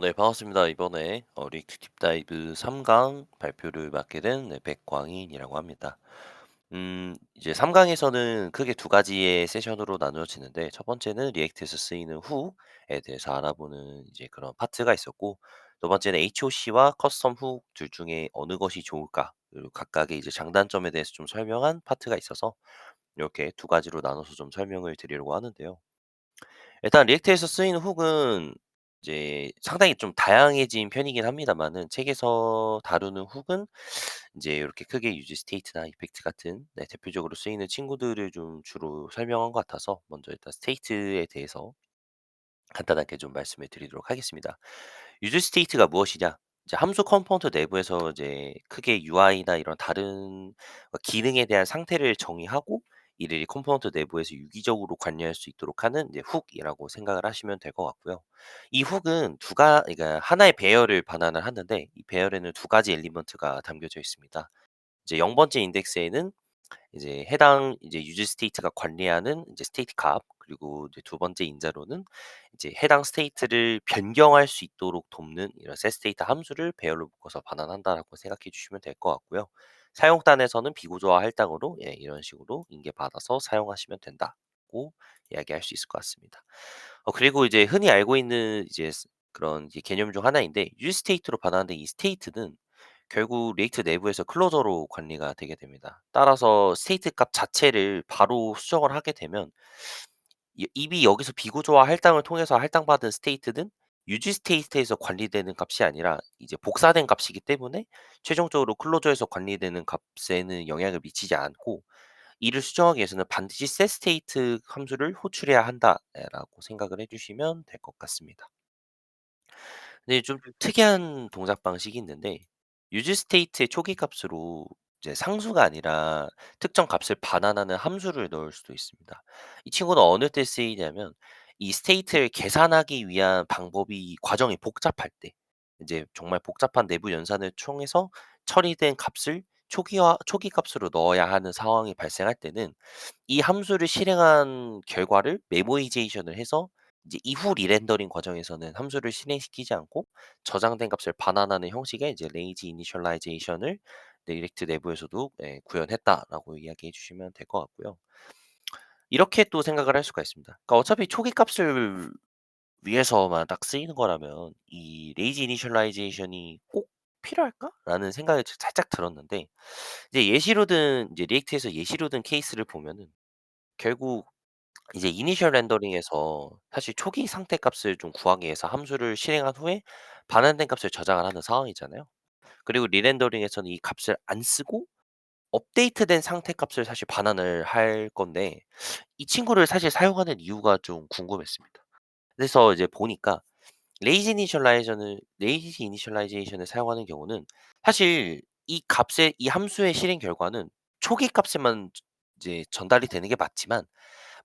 네, 반갑습니다. 이번에 리액트 딥다이브 3강 발표를 맡게 된 백광인이라고 합니다. 이제 3 강에서는 크게 두 가지의 세션으로 나누어지는데, 첫 번째는 리액트에서 쓰이는 훅에 대해서 알아보는 이제 그런 파트가 있었고, 두 번째는 HOC와 커스텀 훅 둘 중에 어느 것이 좋을까, 그리고 각각의 이제 장단점에 대해서 좀 설명한 파트가 있어서 이렇게 두 가지로 나눠서 좀 설명을 드리려고 하는데요. 일단 리액트에서 쓰이는 훅은 이제 상당히 좀 다양해진 편이긴 합니다만은, 책에서 다루는 훅은 이제 이렇게 크게 유지 스테이트나 이펙트 같은 대표적으로 쓰이는 친구들을 좀 주로 설명한 것 같아서, 먼저 일단 스테이트에 대해서 간단하게 좀 말씀을 드리도록 하겠습니다. 유즈 스테이트가 무엇이냐? 이제 함수 컴포넌트 내부에서 이제 크게 UI나 이런 다른 기능에 대한 상태를 정의하고, 이를 이 컴포넌트 내부에서 유기적으로 관리할 수 있도록 하는 이제 훅이라고 생각을 하시면 될 것 같고요. 이 훅은 그러니까 하나의 배열을 반환을 하는데, 이 배열에는 두 가지 엘리먼트가 담겨져 있습니다. 이제 0 번째 인덱스에는 이제 해당 이제 유즈 스테이트가 관리하는 이제 스테이트 값, 그리고 이제 두 번째 인자로는 이제 해당 스테이트를 변경할 수 있도록 돕는 이런 set 스테이트 함수를 배열로 묶어서 반환한다라고 생각해 주시면 될 것 같고요. 사용단에서는 비구조화 할당으로 이런 식으로 인계받아서 사용하시면 된다고 이야기할 수 있을 것 같습니다. 그리고 이제 흔히 알고 있는 이제 그런 이제 개념 중 하나인데, 유즈 스테이트로 반환된 이 스테이트는 결국 리액트 내부에서 클로저로 관리가 되게 됩니다. 따라서 스테이트 값 자체를 바로 수정을 하게 되면, 이미 여기서 비구조화 할당을 통해서 할당받은 스테이트는 유지 스테이트에서 관리되는 값이 아니라 이제 복사된 값이기 때문에, 최종적으로 클로저에서 관리되는 값에는 영향을 미치지 않고, 이를 수정하기 위해서는 반드시 set state 함수를 호출해야 한다라고 생각을 해 주시면 될 것 같습니다. 근데 좀 특이한 동작 방식이 있는데, 유즈 스테이트의 초기 값으로 이제 상수가 아니라 특정 값을 반환하는 함수를 넣을 수도 있습니다. 이 친구는 어느 때 쓰이냐면, 이 스테이트를 계산하기 위한 방법이 과정이 복잡할 때, 이제 정말 복잡한 내부 연산을 통해서 처리된 값을 초기 값으로 넣어야 하는 상황이 발생할 때는, 이 함수를 실행한 결과를 메모이제이션을 해서 이제 이후 리렌더링 과정에서는 함수를 실행시키지 않고 저장된 값을 반환하는 형식의 이제 레이지 이니셜라이제이션을 리액트 내부에서도 구현했다라고 이야기해 주시면 될 것 같고요. 이렇게 또 생각을 할 수가 있습니다. 그러니까 어차피 초기 값을 위해서만 딱 쓰이는 거라면 이 레이지 이니셜라이제이션이 꼭 필요할까?'라는 생각이 살짝 들었는데, 이제 예시로 든 이제 리액트에서 예시로 든 케이스를 보면은, 결국 이제 이니셜 렌더링에서 사실 초기 상태 값을 좀 구하기 위해서 함수를 실행한 후에 반환된 값을 저장을 하는 상황이잖아요. 그리고 리렌더링에서는 이 값을 안 쓰고 업데이트된 상태 값을 사실 반환을 할 건데, 이 친구를 사실 사용하는 이유가 좀 궁금했습니다. 그래서 이제 보니까 레이지 이니셜라이제이션을 사용하는 경우는, 사실 이 함수의 실행 결과는 초기 값에만 이제 전달이 되는 게 맞지만,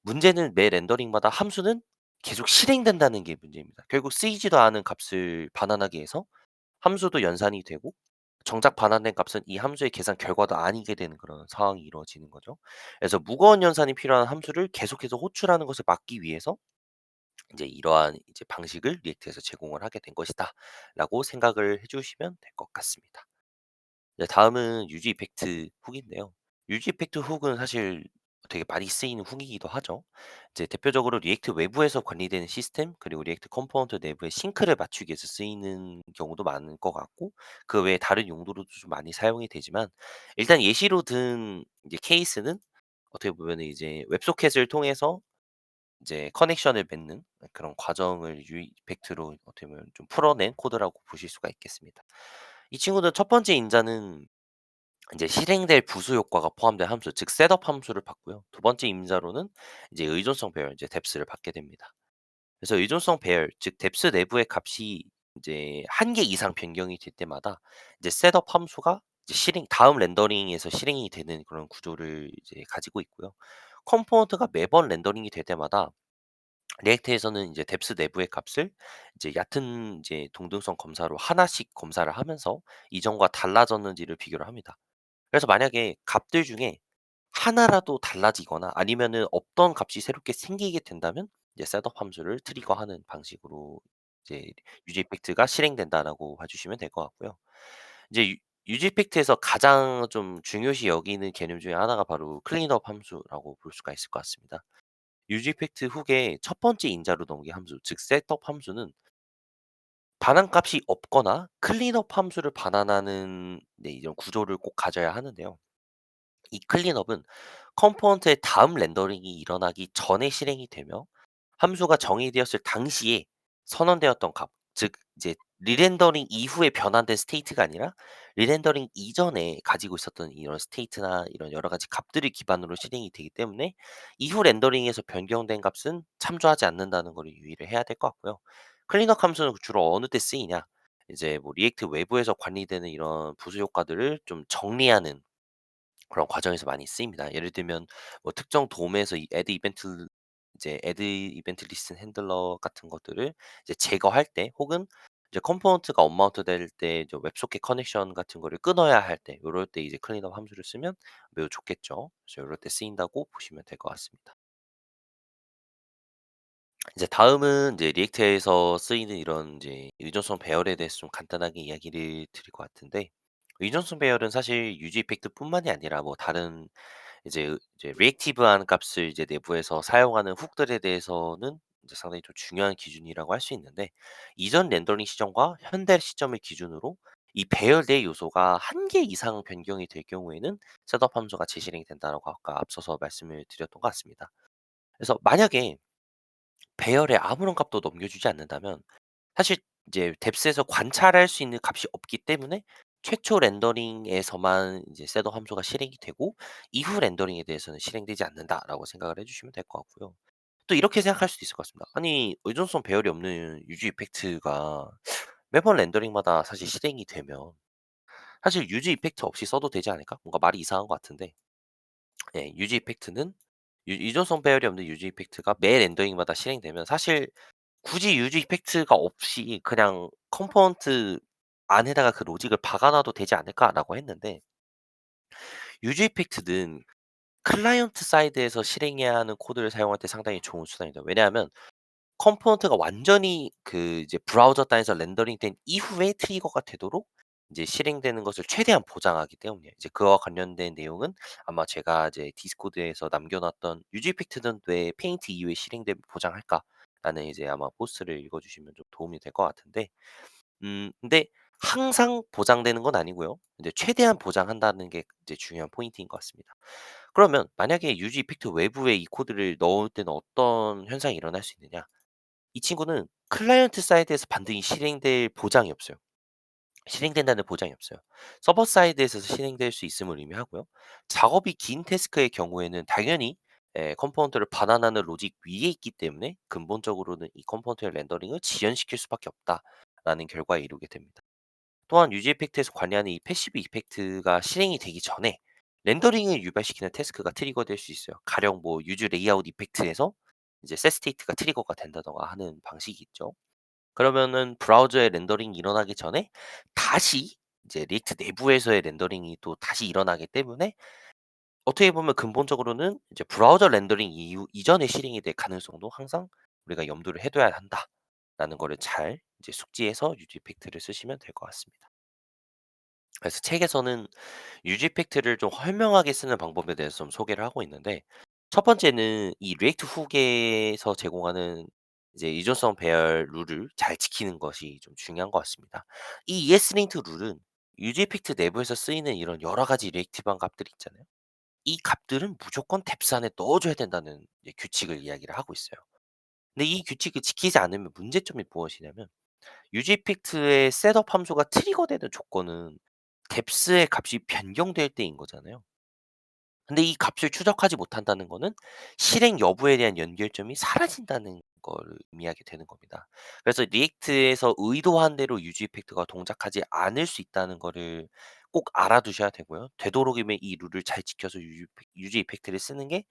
문제는 매 렌더링마다 함수는 계속 실행된다는 게 문제입니다. 결국 쓰이지도 않은 값을 반환하기 위해서 함수도 연산이 되고, 정작 반환된 값은 이 함수의 계산 결과도 아니게 되는 그런 상황이 이루어지는 거죠. 그래서 무거운 연산이 필요한 함수를 계속해서 호출하는 것을 막기 위해서 이제 이러한 이제 방식을 리액트에서 제공을 하게 된 것이다라고 생각을 해 주시면 될 것 같습니다. 네, 다음은 유지 이펙트 훅인데요. 유지 이펙트 훅은 사실 되게 많이 쓰이는 훅이기도 하죠. 이제 대표적으로 리액트 외부에서 관리되는 시스템, 그리고 리액트 컴포넌트 내부의 싱크를 맞추기 위해서 쓰이는 경우도 많을 것 같고, 그 외에 다른 용도로도 좀 많이 사용이 되지만, 일단 예시로 든 이제 케이스는 어떻게 보면은 이제 웹소켓을 통해서 이제 커넥션을 맺는 그런 과정을 유이펙트로 어떻게 보면 좀 풀어낸 코드라고 보실 수가 있겠습니다. 이 친구는 첫 번째 인자는 이제 실행될 부수 효과가 포함된 함수, 즉 셋업 함수를 받고요. 두 번째 임자로는 이제 의존성 배열, 이제 뎁스를 받게 됩니다. 그래서 의존성 배열, 즉 뎁스 내부의 값이 이제 한 개 이상 변경이 될 때마다 이제 셋업 함수가 이제 다음 렌더링에서 실행이 되는 그런 구조를 이제 가지고 있고요. 컴포넌트가 매번 렌더링이 될 때마다 리액트에서는 이제 뎁스 내부의 값을 이제 얕은 이제 동등성 검사로 하나씩 검사를 하면서 이전과 달라졌는지를 비교를 합니다. 그래서 만약에 값들 중에 하나라도 달라지거나 아니면은 없던 값이 새롭게 생기게 된다면, 이제 셋업 함수를 트리거하는 방식으로 이제 유지 이펙트가 실행된다라고 봐 주시면 될 것 같고요. 이제 유지 이펙트에서 가장 좀 중요시 여기는 개념 중에 하나가 바로 클린업 함수라고 볼 수가 있을 것 같습니다. 유지 이펙트 훅의 첫 번째 인자로 넘기 함수, 즉 셋업 함수는 반환값이 없거나 클린업 함수를 반환하는 네 이런 구조를 꼭 가져야 하는데요. 이 클린업은 컴포넌트의 다음 렌더링이 일어나기 전에 실행이 되며 함수가 정의되었을 당시에 선언되었던 값, 즉 이제 리렌더링 이후에 변환된 스테이트가 아니라 리렌더링 이전에 가지고 있었던 이런 스테이트나 이런 여러 가지 값들을 기반으로 실행이 되기 때문에 이후 렌더링에서 변경된 값은 참조하지 않는다는 거를 유의를 해야 될 것 같고요. 클린업 함수는 주로 어느 때 쓰이냐? 이제 뭐 리액트 외부에서 관리되는 이런 부수 효과들을 좀 정리하는 그런 과정에서 많이 쓰입니다. 예를 들면 뭐 특정 돔에서 이 애드 이벤트 리스트 핸들러 같은 것들을 이제 제거할 때 혹은 이제 컴포넌트가 언마운트 될 때 이제 웹소켓 커넥션 같은 거를 끊어야 할 때 요럴 때 이제 클린업 함수를 쓰면 매우 좋겠죠. 그래서 요럴 때 쓰인다고 보시면 될 것 같습니다. 이제 다음은 이제 리액트에서 쓰이는 이런 이제 의존성 배열에 대해서 좀 간단하게 이야기를 드릴 것 같은데 의존성 배열은 사실 유지 이펙트뿐만이 아니라 뭐 다른 이제 리액티브한 값을 이제 내부에서 사용하는 훅들에 대해서는 이제 상당히 좀 중요한 기준이라고 할 수 있는데 이전 렌더링 시점과 현대 시점을 기준으로 이 배열된 요소가 한 개 이상 변경이 될 경우에는 셋업 함수가 재실행이 된다라고 아까 앞서서 말씀을 드렸던 것 같습니다. 그래서 만약에 배열에 아무런 값도 넘겨주지 않는다면 사실 이제 뎁스에서 관찰할 수 있는 값이 없기 때문에 최초 렌더링에서만 이제 셋업 함수가 실행이 되고 이후 렌더링에 대해서는 실행되지 않는다라고 생각을 해 주시면 될 것 같고요. 또 이렇게 생각할 수도 있을 것 같습니다. 아니 의존성 배열이 없는 유지 이펙트가 매번 렌더링마다 사실 실행이 되면 사실 유지 이펙트 없이 써도 되지 않을까? 뭔가 말이 이상한 것 같은데 예 유지 이펙트는 유 의존성 배열이 없는 유지 이펙트가 매 렌더링마다 실행되면 사실 굳이 유즈 이펙트가 없이 그냥 컴포넌트 안에다가 그 로직을 박아 놔도 되지 않을까라고 했는데 유즈 이펙트는 클라이언트 사이드에서 실행해야 하는 코드를 사용할 때 상당히 좋은 수단이다. 왜냐하면 컴포넌트가 완전히 그 이제 브라우저 단에서 렌더링된 이후에 트리거가 되도록 이제 실행되는 것을 최대한 보장하기 때문이에요. 이제 그와 관련된 내용은 아마 제가 이제 디스코드에서 남겨 놨던 "유즈 이펙트는 왜 페인트 이후에 실행되면 보장할까?"라는 이제 아마 포스트를 읽어 주시면 좀 도움이 될 것 같은데 근데 항상 보장되는 건 아니고요. 근데 최대한 보장한다는 게 이제 중요한 포인트인 것 같습니다. 그러면 만약에 유즈 이펙트 외부에 이 코드를 넣을 때는 어떤 현상이 일어날 수 있느냐? 이 친구는 클라이언트 사이드에서 반드시 실행될 보장이 없어요. 실행된다는 보장이 없어요. 서버 사이드에서 실행될 수 있음을 의미하고요. 작업이 긴 태스크의 경우에는 당연히 컴포넌트를 반환하는 로직 위에 있기 때문에 근본적으로는 이 컴포넌트의 렌더링을 지연시킬 수밖에 없다라는 결과에 이르게 됩니다. 또한 유지 이펙트에서 관리하는 이 패시브 이펙트가 실행이 되기 전에 렌더링을 유발시키는 태스크가 트리거될 수 있어요. 가령 뭐 유즈 레이아웃 이펙트에서 이제 셋 스테이트가 트리거가 된다든가 하는 방식이 있죠. 그러면은 브라우저의 렌더링이 일어나기 전에 다시 이제 리액트 내부에서의 렌더링이 또 다시 일어나기 때문에 어떻게 보면 근본적으로는 이제 브라우저 렌더링 이후 이전에 실행이 될 가능성도 항상 우리가 염두를 해 둬야 한다라는 거를 잘 이제 숙지해서 유지 이펙트를 쓰시면 될 것 같습니다. 그래서 책에서는 유지 이펙트를 좀 현명하게 쓰는 방법에 대해서 좀 소개를 하고 있는데 첫 번째는 이 리액트 훅에서 제공하는 이제 유전성 배열 룰을 잘 지키는 것이 좀 중요한 것 같습니다. 이 ESLint 룰은 유지 이펙트 내부에서 쓰이는 이런 여러 가지 리액티브한 값들이 있잖아요. 이 값들은 무조건 뎁스 안에 넣어줘야 된다는 이제 규칙을 이야기를 하고 있어요. 근데 이 규칙을 지키지 않으면 문제점이 무엇이냐면 유지 이펙트의 셋업 함수가 트리거되는 조건은 뎁스의 값이 변경될 때인 거잖아요. 근데 이 값을 추적하지 못한다는 거는 실행 여부에 대한 연결점이 사라진다는 걸 의미하게 되는 겁니다. 그래서 리액트에서 의도한 대로 유지 이펙트가 동작하지 않을 수 있다는 거를 꼭 알아두셔야 되고요. 되도록이면 이 룰을 잘 지켜서 유지 이펙트를 쓰는 게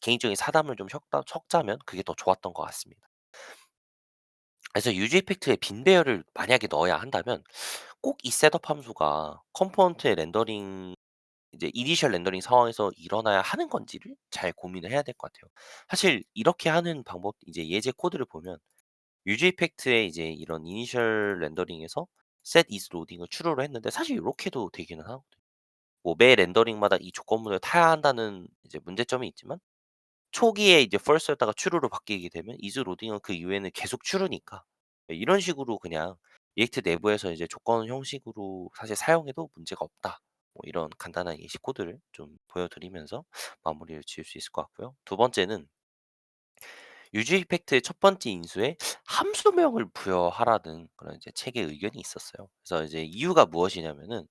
개인적인 사담을 좀 섞자면 그게 더 좋았던 것 같습니다. 그래서 유지 이펙트에 빈 배열을 만약에 넣어야 한다면 꼭 이 셋업 함수가 컴포넌트의 렌더링 이제 이니셜 렌더링 상황에서 일어나야 하는 건지를 잘 고민을 해야 될 것 같아요. 사실 이렇게 하는 방법 이제 예제 코드를 보면 유즈 이펙트의 이제 이런 이니셜 렌더링에서 set is loading을 추루를 했는데 사실 요렇게도 되기는 하거든요. 뭐 매 렌더링마다 이 조건문을 타야 한다는 이제 문제점이 있지만 초기에 이제 false였다가 true로 바뀌게 되면 is loading은 그 이후에는 계속 true니까 이런 식으로 그냥 리액트 내부에서 이제 조건 형식으로 사실 사용해도 문제가 없다. 뭐 이런 간단한 예시 코드를 좀 보여드리면서 마무리를 지을 수 있을 것 같고요. 두 번째는 유즈 이펙트의 첫 번째 인수에 함수명을 부여하라는 그런 이제 책의 의견이 있었어요. 그래서 이제 이유가 무엇이냐면은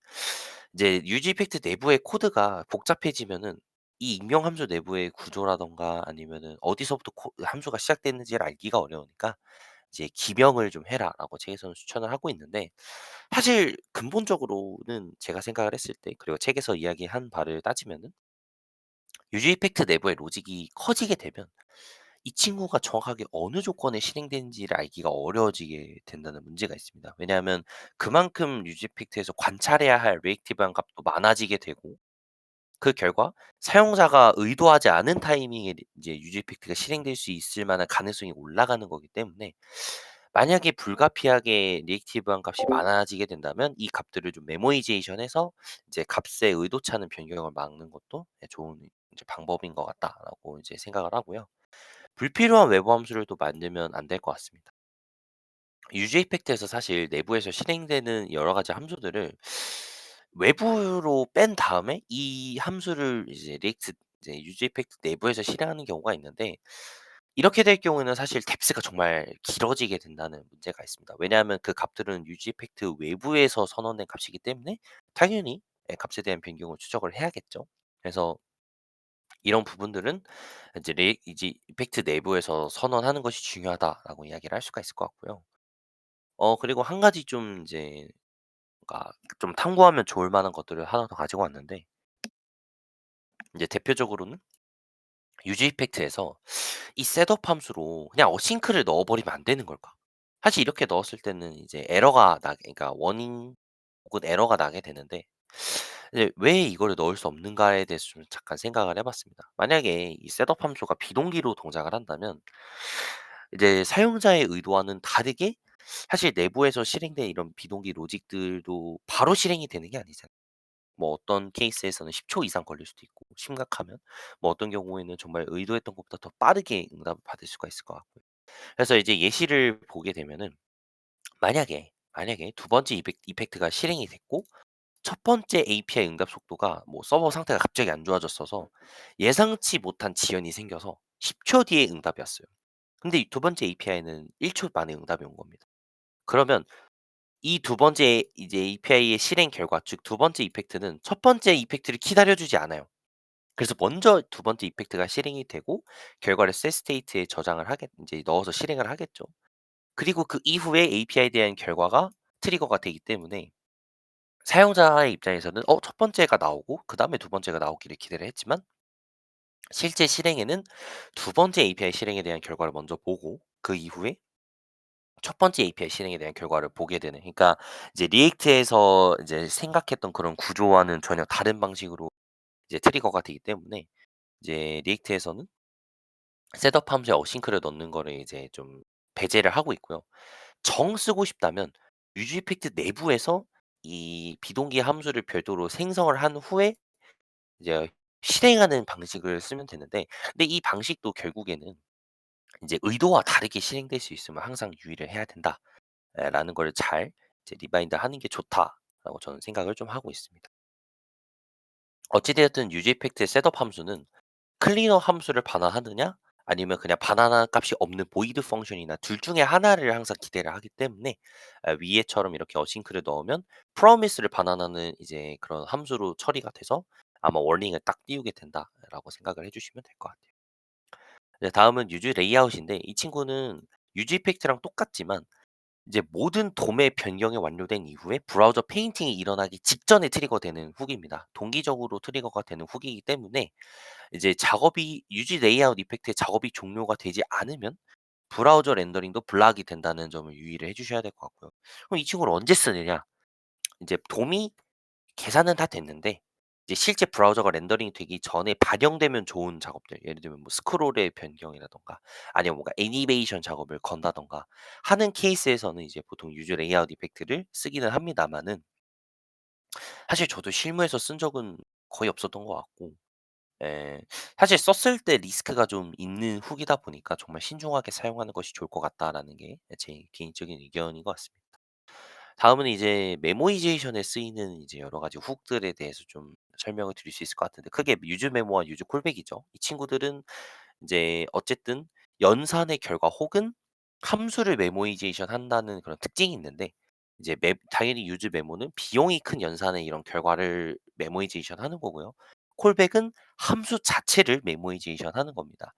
이제 유즈 이펙트 내부의 코드가 복잡해지면은 이 익명 함수 내부의 구조라든가 아니면은 어디서부터 함수가 시작됐는지를 알기가 어려우니까 이제 "기명을 좀 해라."라고 책에서는 추천을 하고 있는데 사실 근본적으로는 제가 생각을 했을 때 그리고 책에서 이야기한 바를 따지면은 유즈 이펙트 내부의 로직이 커지게 되면 이 친구가 정확하게 어느 조건에 실행되는지를 알기가 어려워지게 된다는 문제가 있습니다. 왜냐하면 그만큼 유즈 이펙트에서 관찰해야 할 리액티브한 값도 많아지게 되고 그 결과 사용자가 의도하지 않은 타이밍에 이제 유즈 이펙트가 실행될 수 있을 만한 가능성이 올라가는 거기 때문에 만약에 불가피하게 리액티브한 값이 많아지게 된다면 이 값들을 좀 메모이제이션해서 이제 값의 의도치 않은 변경을 막는 것도 좋은 이제 방법인 것 같다라고 이제 생각을 하고요. 불필요한 외부 함수를 또 만들면 안 될 것 같습니다. 유즈 이펙트에서 사실 내부에서 실행되는 여러 가지 함수들을 외부로 뺀 다음에 이 함수를 이제 리액트 이제 유즈 이펙트 내부에서 실행하는 경우가 있는데 이렇게 될 경우에는 사실 뎁스가 정말 길어지게 된다는 문제가 있습니다. 왜냐하면 그 값들은 유즈 이펙트 외부에서 선언된 값이기 때문에 당연히 값에 대한 변경을 추적을 해야겠죠. 그래서 이런 부분들은 이제 이제 이펙트 내부에서 선언하는 것이 중요하다라고 이야기를 할 수가 있을 것 같고요. 그리고 한 가지 좀 이제 뭔가 좀 탐구하면 좋을 만한 것들을 하나 더 가지고 왔는데 이제 대표적으로는 유즈 이펙트에서 이 셋업 함수로 그냥 어싱크를 넣어 버리면 안 되는 걸까? 사실 이렇게 넣었을 때는 이제 에러가 나 그러니까 워닝 혹은 에러가 나게 되는데 이제 '왜 이거를 넣을 수 없는가.'에 대해서 좀 잠깐 생각을 해 봤습니다. 만약에 이 셋업 함수가 비동기로 동작을 한다면 이제 사용자의 의도와는 다르게 사실 내부에서 실행된 이런 비동기 로직들도 바로 실행이 되는 게 아니잖아요. 뭐 어떤 케이스에서는 10초 이상 걸릴 수도 있고 심각하면 뭐 어떤 경우에는 정말 의도했던 것보다 더 빠르게 응답을 받을 수가 있을 것 같고요. 그래서 이제 예시를 보게 되면은 만약에 두 번째 이펙트가 실행이 됐고 첫 번째 API 응답 속도가 뭐 서버 상태가 갑자기 안 좋아졌어서 예상치 못한 지연이 생겨서 10초 뒤에 응답이 왔어요. 근데 이 두 번째 API는 1초 만에 응답이 온 겁니다. 그러면 이 두 번째 이제 API의 실행 결과 즉 두 번째 이펙트는 첫 번째 이펙트를 기다려 주지 않아요. 그래서 먼저 두 번째 이펙트가 실행이 되고 결과를 set state에 저장을 하겠 인제 넣어서 실행을 하겠죠. 그리고 그 이후에 API에 대한 결과가 트리거가 되기 때문에 사용자의 입장에서는 첫 번째가 나오고 그다음에 두 번째가 나오기를 기대를 했지만 실제 실행에는 두 번째 API 실행에 대한 결과를 먼저 보고 그 이후에 첫 번째 API 실행에 대한 결과를 보게 되는 그러니까 이제 리액트에서 이제 생각했던 그런 구조와는 전혀 다른 방식으로 이제 트리거가 되기 때문에 이제 리액트에서는 셋업 함수에 어싱크를 넣는 거를 이제 좀 배제를 하고 있고요. 정 쓰고 싶다면 유즈 이펙트 내부에서 이 비동기 함수를 별도로 생성을 한 후에 이제 실행하는 방식을 쓰면 되는데 근데 이 방식도 결국에는 인제 '의도와 다르게 실행될 수 있으면 항상 유의를 해야 된다.' 라는 걸 잘 이제 리마인드 하는 게 좋다라고 저는 생각을 좀 하고 있습니다. 어찌 되었든 유즈 이펙트의 셋업 함수는 클리너 함수를 반환하느냐 아니면 그냥 반환한 값이 없는 보이드 펑션이나 둘 중에 하나를 항상 기대를 하기 때문에 위에처럼 이렇게 어싱크를 넣으면 프로미스를 반환하는 이제 그런 함수로 처리가 돼서 아마 워닝을 딱 띄우게 된다라고 생각을 해 주시면 될 것 같아요. 네 다음은 유즈 레이아웃인데 이 친구는 유즈 이펙트랑 똑같지만 이제 모든 도매 변경이 완료된 이후에 브라우저 페인팅이 일어나기 직전에 트리거되는 훅입니다. 동기적으로 트리거가 되는 훅이기 때문에 이제 작업이 유지 레이아웃 이펙트의 작업이 종료가 되지 않으면 브라우저 렌더링도 블락이 된다는 점을 유의를 해 주셔야 될 것 같고요. 그럼 이 친구를 언제 쓰느냐? 이제 돔이 계산은 다 됐는데 이제 실제 브라우저가 렌더링이 되기 전에 반영되면 좋은 작업들, 예를 들면 뭐 스크롤의 변경이라든가 아니면 뭔가 애니메이션 작업을 건다든가 하는 케이스에서는 이제 보통 유저 레이아웃 이펙트를 쓰기는 합니다마는, 사실 저도 실무에서 쓴 적은 거의 없었던 것 같고, 예, 사실 썼을 때 리스크가 좀 있는 후기다 보니까 정말 신중하게 사용하는 것이 좋을 것 같다라는 게 제 개인적인 의견인 것 같습니다. 다음은 이제 메모이제이션에 쓰이는 이제 여러 가지 훅들에 대해서 좀 설명을 드릴 수 있을 것 같은데, 크게 유즈 메모와 유즈 콜백이죠. 이 친구들은 이제 어쨌든 연산의 결과 혹은 함수를 메모이제이션 한다는 그런 특징이 있는데, 이제 당연히 유즈 메모는 비용이 큰 연산의 이런 결과를 메모이제이션 하는 거고요. 콜백은 함수 자체를 메모이제이션 하는 겁니다.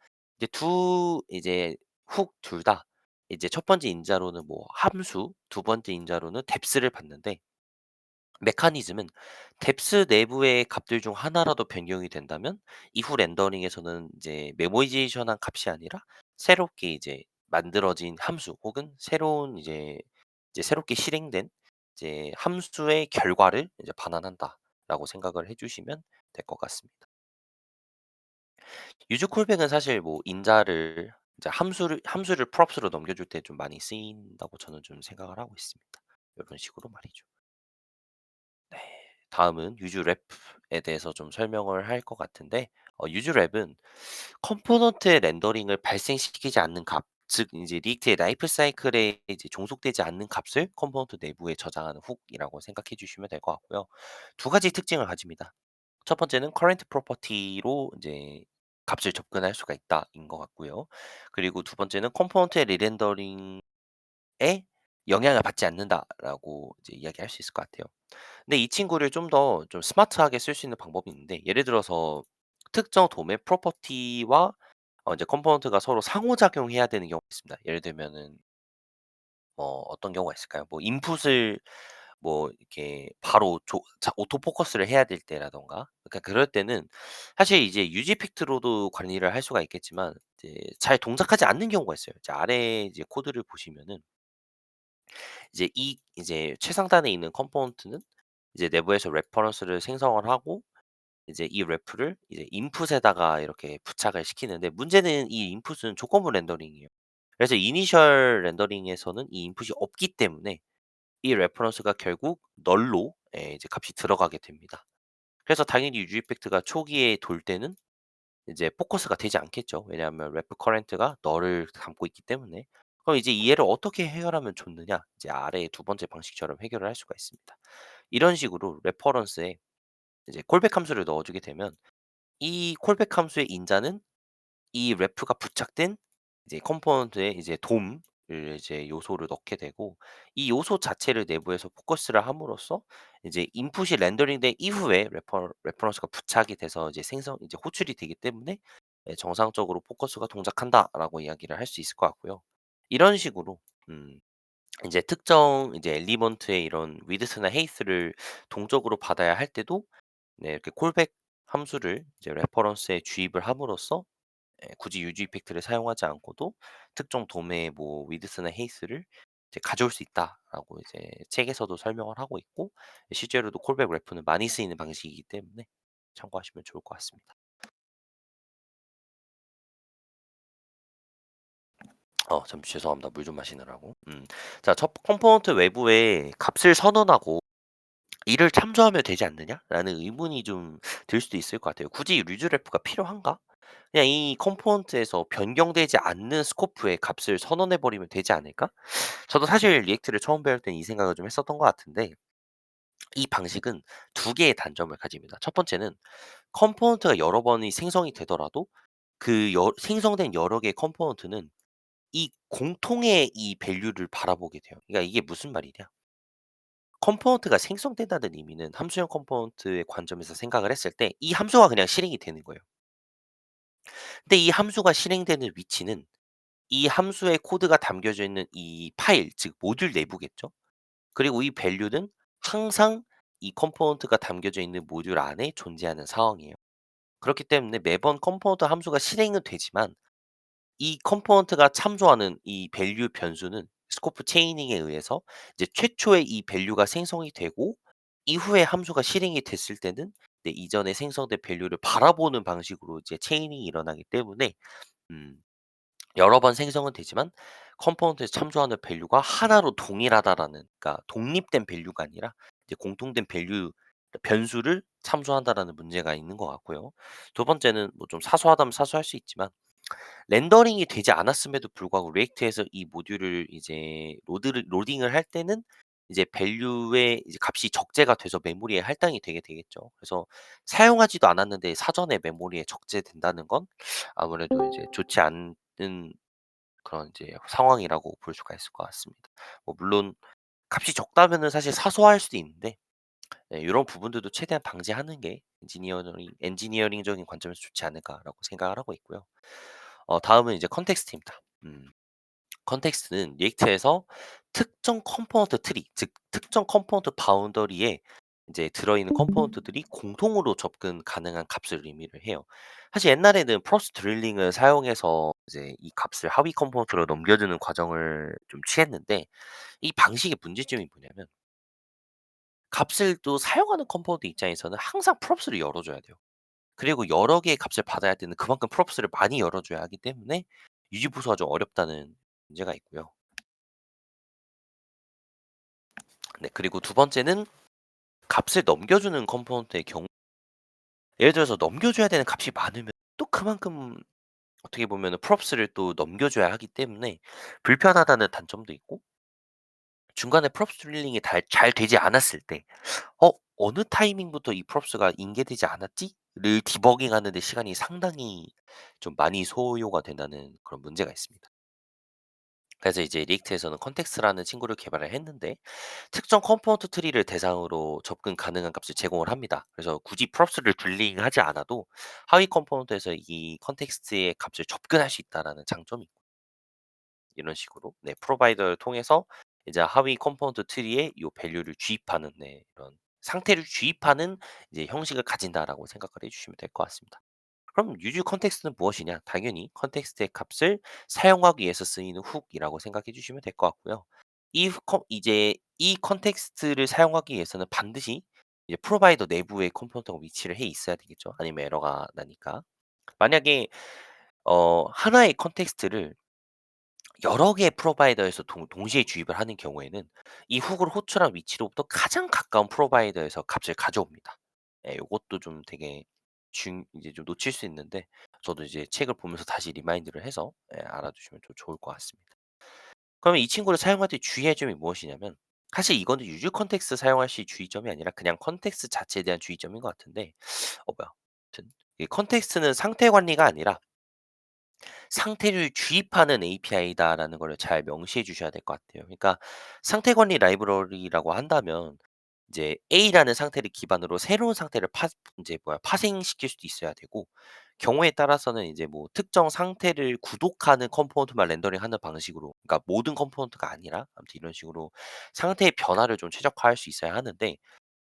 이제 훅 둘 다 이제 첫 번째 인자로는 뭐 함수, 두 번째 인자로는 뎁스를 받는데, 메커니즘은 뎁스 내부의 값들 중 하나라도 변경이 된다면 이후 렌더링에서는 이제 메모이제이션한 값이 아니라 새롭게 이제 만들어진 함수 혹은 새로운 이제 새롭게 실행된 이제 함수의 결과를 이제 반환한다라고 생각을 해 주시면 될 것 같습니다. 유즈 콜백은 사실 뭐 인자를 이제 함수를 props로 넘겨줄 때 좀 많이 쓰인다고 저는 좀 생각을 하고 있습니다. 이런 식으로 말이죠. 네. 다음은 유즈 랩에 대해서 좀 설명을 할 것 같은데, 유즈 랩은 컴포넌트의 렌더링을 발생시키지 않는 값, 즉 이제 리액트의 라이프 사이클에 이제 종속되지 않는 값을 컴포넌트 내부에 저장하는 훅이라고 생각해 주시면 될 것 같고요. 두 가지 특징을 가집니다. 첫 번째는 current property로 이제 값을 접근할 수가 있다인 것 같고요. 그리고 두 번째는 컴포넌트의 리렌더링에 영향을 받지 않는다라고 이제 이야기할 수 있을 것 같아요. 근데 이 친구를 좀 더 좀 스마트하게 쓸 수 있는 방법이 있는데, 예를 들어서 특정 도메 프로퍼티와 이제 컴포넌트가 서로 상호작용해야 되는 경우가 있습니다. 예를 들면은 어떤 경우가 있을까요? 뭐 인풋을 뭐 이렇게 바로 오토 포커스를 해야 될 때라든가, 그러니까 그럴 때는 사실 이제 유지 팩트로도 관리를 할 수가 있겠지만 이제 잘 동작하지 않는 경우가 있어요. 이제 아래 이제 코드를 보시면은 이제 최상단에 있는 컴포넌트는 이제 내부에서 레퍼런스를 생성을 하고 이제 이 레프를 이제 인풋에다가 이렇게 부착을 시키는데, 문제는 이 인풋은 조건부 렌더링이에요. 그래서 이니셜 렌더링에서는 이 인풋이 없기 때문에 이 레퍼런스가 결국 널로 이제 값이 들어가게 됩니다. 그래서 당연히 유즈 이펙트가 초기에 돌 때는 이제 포커스가 되지 않겠죠. 왜냐하면 레프 커런트가 널을 담고 있기 때문에. 그럼 이제 이 애를 어떻게 해결하면 좋느냐? 이제 아래의 두 번째 방식처럼 해결을 할 수가 있습니다. 이런 식으로 레퍼런스에 이제 콜백 함수를 넣어주게 되면 이 콜백 함수의 인자는 이 레프가 부착된 이제 컴포넌트에 이제 돔을 이제 요소를 넣게 되고, 이 요소 자체를 내부에서 포커스를 함으로써 이제 인풋이 렌더링된 이후에 레퍼런스가 부착이 돼서 이제 이제 호출이 되기 때문에 정상적으로 포커스가 동작한다라고 이야기를 할 수 있을 것 같고요. 이런 식으로 음 이제 특정 이제 엘리먼트의 이런 위드스나 헤이스를 동적으로 받아야 할 때도 네, 이렇게 콜백 함수를 이제 레퍼런스에 주입을 함으로써 굳이 유즈 이펙트를 사용하지 않고도 특정 도메의 뭐 위드스나 헤이스를 이제 가져올 수 있다라고 이제 책에서도 설명을 하고 있고, 실제로도 콜백 래프는 많이 쓰이는 방식이기 때문에 참고하시면 좋을 것 같습니다. 잠시 죄송합니다. 물 좀 마시느라고. 자, 첫 컴포넌트 외부에 값을 선언하고 "이를 참조하면 되지 않느냐?"라는 의문이 좀 들 수도 있을 것 같아요. '굳이 리즈 래프가 필요한가?' 그냥 이 컴포넌트에서 변경되지 않는 스코프의 값을 선언해 버리면 되지 않을까? 저도 사실 리액트를 처음 배울 땐 이 생각을 좀 했었던 것 같은데, 이 방식은 두 개의 단점을 가집니다. 첫 번째는 컴포넌트가 여러 번이 생성이 되더라도 생성된 여러 개의 컴포넌트는 이 공통의 이 밸류를 바라보게 돼요. 그러니까 이게 무슨 말이냐? 컴포넌트가 생성된다는 의미는 함수형 컴포넌트의 관점에서 생각을 했을 때 이 함수가 그냥 실행이 되는 거예요. 근데 이 함수가 실행되는 위치는 이 함수의 코드가 담겨져 있는 이 파일, 즉 모듈 내부겠죠. 그리고 이 밸류는 항상 이 컴포넌트가 담겨져 있는 모듈 안에 존재하는 상황이에요. 그렇기 때문에 매번 컴포넌트 함수가 실행은 되지만 이 컴포넌트가 참조하는 이 밸류 변수는 스코프 체이닝에 의해서 이제 최초에 이 밸류가 생성이 되고 이후에 함수가 실행이 됐을 때는 네 이전에 생성된 밸류를 바라보는 방식으로 이제 체이닝이 일어나기 때문에 음 여러 번 생성은 되지만 컴포넌트에 참조하는 밸류가 하나로 동일하다라는, 그러니까 독립된 밸류가 아니라 이제 공통된 밸류 변수를 참조한다라는 문제가 있는 것 같고요. 두 번째는 뭐 좀 사소하다면 사소할 수 있지만 렌더링이 되지 않았음에도 불구하고 리액트에서 이 모듈을 이제 로딩을 할 때는 이제 밸류의 이제 값이 적재가 돼서 메모리에 할당이 되게 되겠죠. 그래서 사용하지도 않았는데 사전에 메모리에 적재된다는 건 아무래도 이제 좋지 않은 그런 이제 상황이라고 볼 수가 있을 것 같습니다. 뭐 물론 값이 적다면은 사실 사소할 수도 있는데 네 요런 부분들도 최대한 방지하는 게 엔지니어링적인 관점에서 좋지 않을까라고 생각을 하고 있고요. 다음은 이제 컨텍스트입니다. 컨텍스트는 리액트에서 특정 컴포넌트 트리, 즉 특정 컴포넌트 바운더리에 이제 들어있는 컴포넌트들이 공통으로 접근 가능한 값을 의미를 해요. 사실 옛날에는 프로스 드릴링을 사용해서 이제 이 값을 하위 컴포넌트로 넘겨주는 과정을 좀 취했는데 이 방식의 문제점이 뭐냐면 값을 또 사용하는 컴포넌트 입장에서는 항상 props를 열어줘야 돼요. 그리고 여러 개의 값을 받아야 할 때는 그만큼 props를 많이 열어줘야 하기 때문에 유지 보수가 좀 어렵다는 문제가 있고요. 네 그리고 두 번째는 값을 넘겨주는 컴포넌트의 경우 예를 들어서 넘겨줘야 되는 값이 많으면 또 그만큼 어떻게 보면은 props를 또 넘겨줘야 하기 때문에 불편하다는 단점도 있고 중간에 props 릴링이 잘 되지 않았을 때 '어느 타이밍부터 이 props가 인계되지 않았지?'를 디버깅하는 데 시간이 상당히 좀 많이 소요가 된다는 그런 문제가 있습니다. 그래서 이제 리액트에서는 컨텍스트라는 친구를 개발을 했는데 특정 컴포넌트 트리를 대상으로 접근 가능한 값을 제공을 합니다. 그래서 굳이 props를 딜링하지 않아도 하위 컴포넌트에서 이 컨텍스트의 값을 접근할 수 있다라는 장점이 있고 이런 식으로 네 프로바이더를 통해서 이제 하위 컴포넌트 트리에 요 밸류를 주입하는 네 이런 상태를 주입하는 이제 형식을 가진다라고 생각을 해 주시면 될 것 같습니다. 그럼 유즈 컨텍스트는 무엇이냐? 당연히 컨텍스트의 값을 사용하기 위해서 쓰이는 훅이라고 생각해 주시면 될 것 같고요. 이제 이 컨텍스트를 사용하기 위해서는 반드시 이제 프로바이더 내부에 컴포넌트가 위치를 해 있어야 되겠죠. 아니면 에러가 나니까. 만약에 하나의 컨텍스트를 여러 개의 프로바이더에서 동시에 주입을 하는 경우에는 이 훅을 호출한 위치로부터 가장 가까운 프로바이더에서 값을 가져옵니다. 예 요것도 좀 되게 이제 좀 놓칠 수 있는데 저도 이제 책을 보면서 다시 리마인드를 해서 예 알아두시면 좀 좋을 것 같습니다. 그러면 이 친구를 사용할 때 주의할 점이 무엇이냐면 사실 이거는 유즈 컨텍스트 사용할 시 주의점이 아니라 그냥 컨텍스트 자체에 대한 주의점인 것 같은데 뭐야 아무튼 이 컨텍스트는 상태 관리가 아니라 상태를 주입하는 API다라는 거를 잘 명시해 주셔야 될 것 같아요. 그러니까 상태 관리 라이브러리라고 한다면 이제 A라는 상태를 기반으로 새로운 상태를 파생시킬 수도 있어야 되고 경우에 따라서는 이제 뭐 특정 상태를 구독하는 컴포넌트만 렌더링하는 방식으로 그러니까 모든 컴포넌트가 아니라 아무튼 이런 식으로 상태의 변화를 좀 최적화할 수 있어야 하는데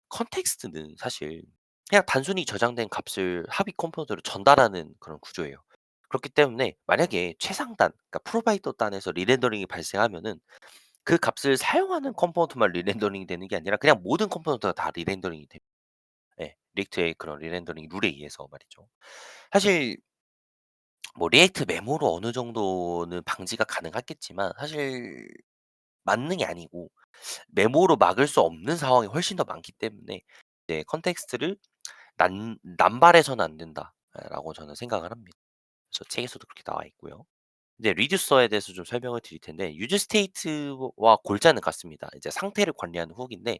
컨텍스트는 사실 그냥 단순히 저장된 값을 합의 컴포넌트로 전달하는 그런 구조예요. 그렇기 때문에 만약에 최상단 그러니까 프로바이더 단에서 리렌더링이 발생하면은 그 값을 사용하는 컴포넌트만 리렌더링이 되는 게 아니라 그냥 모든 컴포넌트가 다 리렌더링이 됩니다. 예. 리액트의 그런 리렌더링 룰에 의해서 말이죠. 사실 뭐 리액트 메모로 어느 정도는 방지가 가능하겠지만 사실 만능이 아니고 메모로 막을 수 없는 상황이 훨씬 더 많기 때문에 이제 컨텍스트를 남발해서는 안 된다라고 저는 생각을 합니다. 그래서 책에서도 그렇게 나와 있고요. 이제 리듀서에 대해서 좀 설명을 드릴 텐데 유즈 스테이트와 골자는 같습니다. 이제 상태를 관리하는 훅인데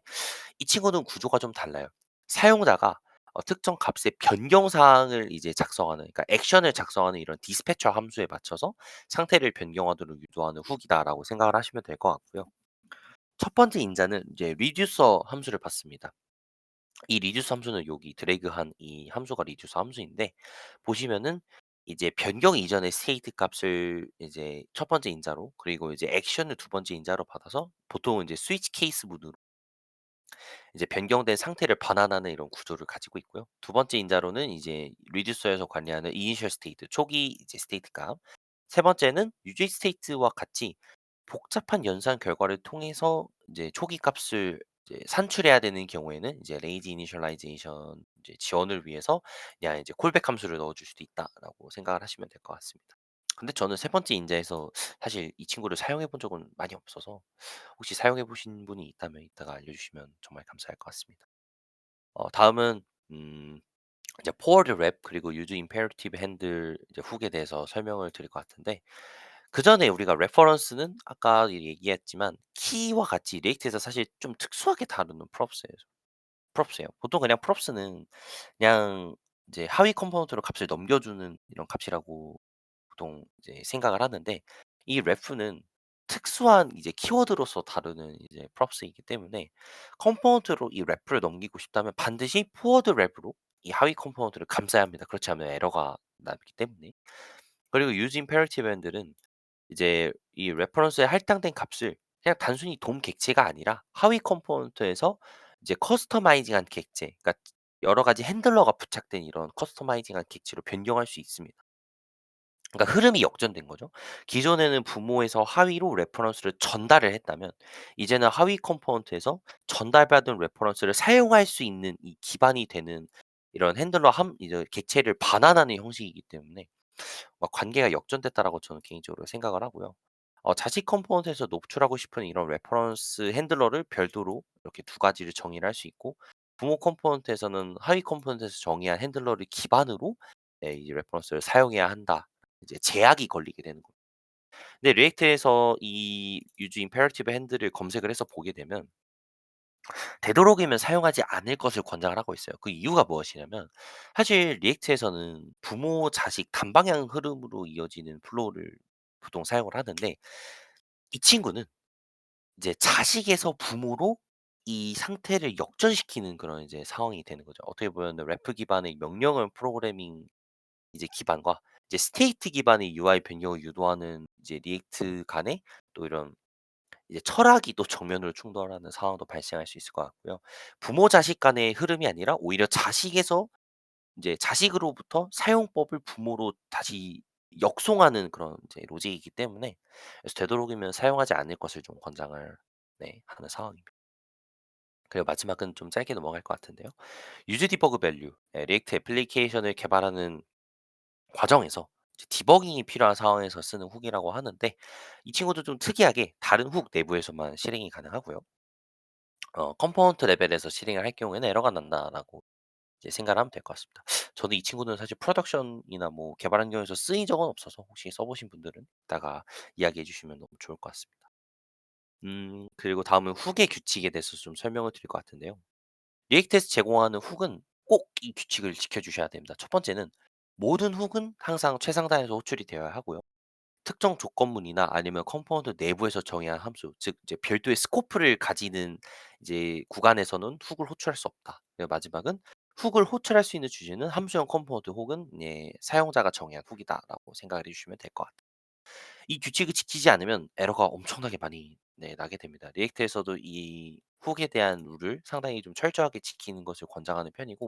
이 친구는 구조가 좀 달라요. 사용자가 특정 값의 변경 사항을 이제 작성하는 그러니까 액션을 작성하는 이런 디스패처 함수에 맞춰서 상태를 변경하도록 유도하는 훅이다라고 생각을 하시면 될 것 같고요. 첫 번째 인자는 이제 리듀서 함수를 받습니다. 이 리듀스 함수는 여기 드래그한 이 함수가 리듀스 함수인데 보시면은 이제 변경 이전의 스테이트 값을 이제 첫 번째 인자로 그리고 이제 액션을 두 번째 인자로 받아서 보통은 이제 스위치 케이스 모드로 이제 변경된 상태를 반환하는 이런 구조를 가지고 있고요. 두 번째 인자로는 이제 리듀서에서 관리하는 이니셜 스테이트 초기 이제 스테이트 값. 세 번째는 유지 스테이트와 같이 복잡한 연산 결과를 통해서 이제 초기 값을 이제 산출해야 되는 경우에는 이제 레이지 이니셜라이제이션 이제 지원을 위해서 그냥 이제 콜백 함수를 넣어줄 수도 있다라고 생각을 하시면 될 것 같습니다. 근데 저는 세 번째 인자에서 사실 이 친구를 사용해 본 적은 많이 없어서 혹시 사용해 보신 분이 있다면 이따가 알려주시면 정말 감사할 것 같습니다. 다음은 음 이제 포워드 랩 그리고 유즈 임페러티브 핸들 이제 훅에 대해서 설명을 드릴 것 같은데 그전에 우리가 레퍼런스는 아까 얘기했지만 키와 같이 리액트에서 사실 좀 특수하게 다루는 프롭스예요. 보통 그냥 프롭스는 그냥 이제 하위 컴포넌트로 값을 넘겨주는 이런 값이라고 보통 이제 생각을 하는데 이 ref는 특수한 이제 키워드로서 다루는 이제 props이기 때문에 컴포넌트로 이 ref를 넘기고 싶다면 반드시 forward ref로 이 하위 컴포넌트를 감싸야 합니다. 그렇지 않으면 에러가 나기 때문에. 그리고 use imperative hand들은 이제 이 레퍼런스에 할당된 값을 그냥 단순히 돔 객체가 아니라 하위 컴포넌트에서 이제 커스터마이징한 객체, 그러니까 여러 가지 핸들러가 부착된 이런 커스터마이징한 객체로 변경할 수 있습니다. 그러니까 흐름이 역전된 거죠. 기존에는 부모에서 하위로 레퍼런스를 전달을 했다면 이제는 하위 컴포넌트에서 전달받은 레퍼런스를 사용할 수 있는 이 기반이 되는 이런 핸들러 함 이제 객체를 반환하는 형식이기 때문에 막 관계가 역전됐다라고 저는 개인적으로 생각을 하고요. 자식 컴포넌트에서 노출하고 싶은 이런 레퍼런스 핸들러를 별도로 이렇게 두 가지를 정의를 할 수 있고 부모 컴포넌트에서는 하위 컴포넌트에서 정의한 핸들러를 기반으로 이 레퍼런스를 사용해야 한다. 이제 제약이 걸리게 되는 거예요. 근데 리액트에서 이 유즈 임페러티브 핸들을 검색을 해서 보게 되면 되도록이면 사용하지 않을 것을 권장을 하고 있어요. 그 이유가 무엇이냐면 사실 리액트에서는 부모 자식 단방향 흐름으로 이어지는 플로우를 보통 사용을 하는데 이 친구는 이제 자식에서 부모로 이 상태를 역전시키는 그런 이제 상황이 되는 거죠. 어떻게 보면은 래프 기반의 명령어 프로그래밍 이제 기반과 이제 스테이트 기반의 UI 변경을 유도하는 이제 리액트 간의 또 이런 이제 철학이 또 정면으로 충돌하는 상황도 발생할 수 있을 것 같고요. 부모 자식 간의 흐름이 아니라 오히려 자식에서 이제 자식으로부터 사용법을 부모로 다시 역송하는 그런 이제 로직이기 때문에 그래서 되도록이면 사용하지 않을 것을 좀 권장을 네 하는 상황입니다. 그리고 마지막은 좀 짧게 넘어갈 것 같은데요. 유즈 디버그 밸류 리액트 애플리케이션을 개발하는 과정에서 이제 디버깅이 필요한 상황에서 쓰는 훅이라고 하는데 이 친구도 좀 특이하게 다른 훅 내부에서만 실행이 가능하고요. 컴포넌트 레벨에서 실행을 할 경우에는 에러가 난다라고 이제 생각을 하면 될 것 같습니다. 저도 이 친구는 사실 프로덕션이나 뭐 개발 환경에서 쓰인 적은 없어서 혹시 써 보신 분들은 이따가 이야기해 주시면 너무 좋을 것 같습니다. 그리고 다음은 훅의 규칙에 대해서 좀 설명을 드릴 것 같은데요. 리액트에서 제공하는 훅은 꼭 이 규칙을 지켜 주셔야 됩니다. 첫 번째는 모든 훅은 항상 최상단에서 호출이 되어야 하고요. 특정 조건문이나 아니면 컴포넌트 내부에서 정의한 함수, 즉 이제 별도의 스코프를 가지는 이제 구간에서는 훅을 호출할 수 없다. 그리고 마지막은 훅을 호출할 수 있는 주제는 함수형 컴포넌트 혹은 예, 사용자가 정의한 훅이다라고 생각을 해주시면 될 것 같아요. 이 규칙을 지키지 않으면 에러가 엄청나게 많이 네, 나게 됩니다. 리액트에서도 이 훅에 대한 룰을 상당히 좀 철저하게 지키는 것을 권장하는 편이고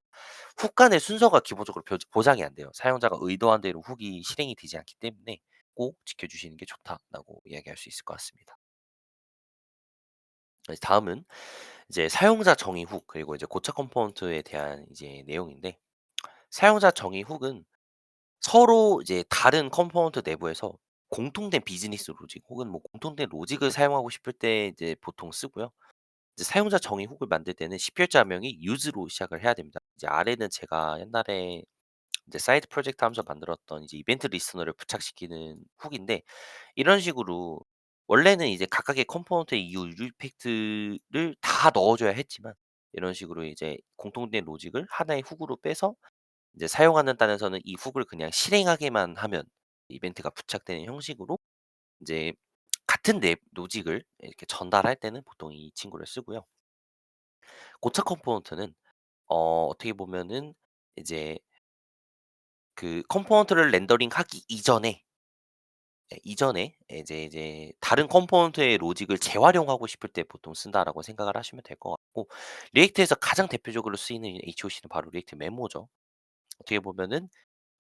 훅 간의 순서가 기본적으로 보장이 안 돼요. 사용자가 의도한 대로 훅이 실행이 되지 않기 때문에 꼭 지켜주시는 게 좋다라고 이야기할 수 있을 것 같습니다. 네, 다음은 이제 사용자 정의 훅 그리고 이제 고착 컴포넌트에 대한 이제 내용인데 사용자 정의 훅은 서로 이제 다른 컴포넌트 내부에서 공통된 비즈니스 로직 혹은 뭐 공통된 로직을 사용하고 싶을 때 이제 보통 쓰고요. 이제 사용자 정의 훅을 만들 때는 시필자명이 use로 시작을 해야 됩니다. 이제 아래는 제가 옛날에 이제 사이드 프로젝트 하면서 만들었던 이제 이벤트 리스너를 부착시키는 훅인데 이런 식으로 원래는 이제 각각의 컴포넌트의 이후 유즈이펙트를 다 넣어줘야 했지만 이런 식으로 이제 공통된 로직을 하나의 훅으로 빼서 이제 사용하는 단에서는 이 훅을 그냥 실행하게만 하면 이벤트가 부착되는 형식으로 이제 같은 내 로직을 이렇게 전달할 때는 보통 이 친구를 쓰고요. 고착 컴포넌트는 어떻게 보면은 이제 그 컴포넌트를 렌더링하기 이전에 이제 다른 컴포넌트의 로직을 재활용하고 싶을 때 보통 쓴다라고 생각을 하시면 될 것 같고 리액트에서 가장 대표적으로 쓰이는 HOC는 바로 리액트 메모죠. 어떻게 보면은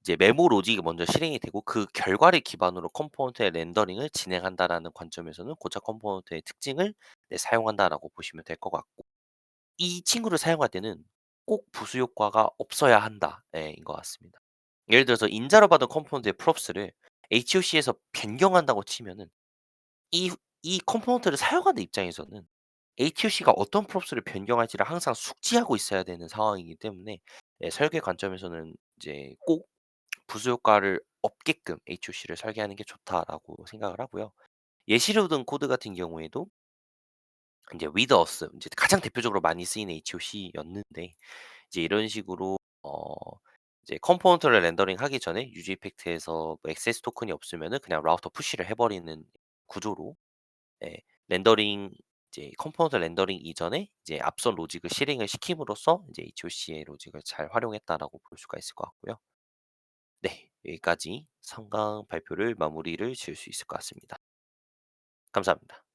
이제 메모 로직이 먼저 실행이 되고 그 결과를 기반으로 컴포넌트의 렌더링을 진행한다라는 관점에서는 고작 컴포넌트의 특징을 네 사용한다라고 보시면 될 것 같고 이 친구를 사용할 때는 꼭 부수 효과가 없어야 한다. 예 인 것 같습니다. 예를 들어서 인자로 받은 컴포넌트의 props를 HOC에서 변경한다고 치면은 이 컴포넌트를 사용하는 입장에서는 HOC가 어떤 props를 변경할지를 항상 숙지하고 있어야 되는 상황이기 때문에 예 설계 관점에서는 이제 꼭 '부수 효과를 없게끔 HOC를 설계하는 게 좋다.'라고 생각을 하고요. 예시로 든 코드 같은 경우에도 인제 with us 인제 가장 대표적으로 많이 쓰이는 HOC였는데 이제 이런 식으로 이제 컴포넌트를 렌더링하기 전에 유즈 이펙트에서 뭐 액세스 토큰이 없으면은 그냥 라우터 푸시를 해 버리는 구조로 예 렌더링 이제 컴포넌트 렌더링 이전에 이제 앞선 로직을 실행을 시킴으로써 이제 HOC의 로직을 잘 활용했다라고 볼 수가 있을 것 같고요. 네. 여기까지 3강 발표를 마무리를 지을 수 있을 것 같습니다. 감사합니다.